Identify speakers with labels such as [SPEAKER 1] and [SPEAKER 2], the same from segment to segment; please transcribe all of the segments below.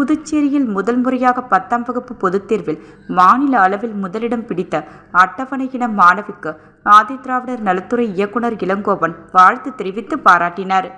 [SPEAKER 1] புதுச்சேரியில் முதல் முறையாக 10ஆம் வகுப்பு பொதுத் தேர்வில் மாநில அளவில் முதலிடம் பிடித்த அட்டவணையின மாணவிக்கு ஆதிதிராவிடர் நலத்துறை இயக்குனர் இளங்கோவன் வாழ்த்து தெரிவித்து பாராட்டினார்.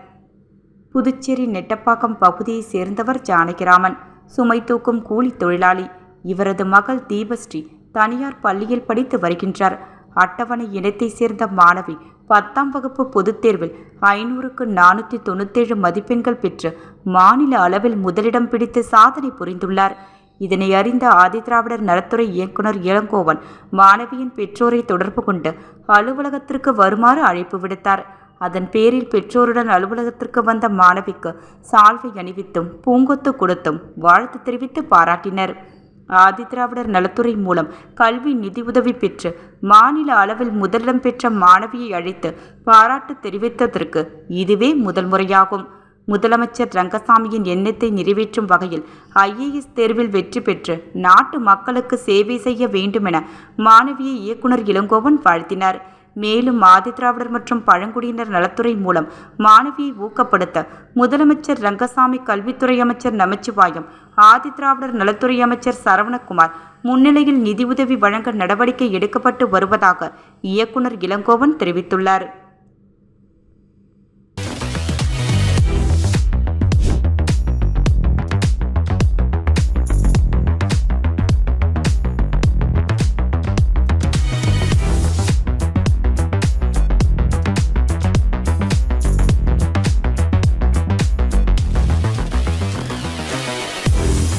[SPEAKER 1] புதுச்சேரி நெட்டப்பாக்கம் பகுதியைச் சேர்ந்தவர் ஜானகிராமன். சுமை தூக்கும் கூலி தொழிலாளி. இவரது மகள் தீபஸ்ரீ தனியார் பள்ளியில் படித்து வருகின்றார். அட்டவணை இனத்தைச் சேர்ந்த மாணவி 10ஆம் வகுப்பு பொதுத் தேர்வில் 500க்கு 497 மதிப்பெண்கள் பெற்று மாநில அளவில் முதலிடம் பிடித்து சாதனை புரிந்துள்ளார். இதனை அறிந்த ஆதிதிராவிடர் நலத்துறை இயக்குனர் இளங்கோவன் மாணவியின் பெற்றோரை தொடர்பு கொண்டு அலுவலகத்திற்கு வருமாறு அழைப்பு விடுத்தார். அதன் பேரில் பெற்றோருடன் அலுவலகத்திற்கு வந்த மாணவிக்கு சால்வை அணிவித்தும் பூங்கொத்து கொடுத்தும் வாழ்த்து தெரிவித்து பாராட்டினர். ஆதிதிராவிடர் நலத்துறை மூலம் கல்வி நிதியுதவி பெற்று மாநில அளவில் முதலிடம் பெற்ற மாணவியை அழைத்து பாராட்டு தெரிவித்ததற்கு இதுவே முதல் முறையாகும். முதலமைச்சர் ரங்கசாமியின் எண்ணத்தை நிறைவேற்றும் வகையில் IAS தேர்வில் வெற்றி பெற்று நாட்டு மக்களுக்கு சேவை செய்ய வேண்டுமென மாணவியை இயக்குனர் இளங்கோவன் வாழ்த்தினார். மேலும் ஆதிதிராவிடர் மற்றும் பழங்குடியினர் நலத்துறை மூலம் மாணவியை ஊக்கப்படுத்த முதலமைச்சர் ரங்கசாமி, கல்வித்துறை அமைச்சர் நமச்சிவாயம், ஆதிதிராவிடர் நலத்துறை அமைச்சர் சரவணகுமார் முன்னிலையில் நிதியுதவி வழங்க நடவடிக்கை எடுக்கப்பட்டு வருவதாக இயக்குனர் இளங்கோவன் தெரிவித்துள்ளார்.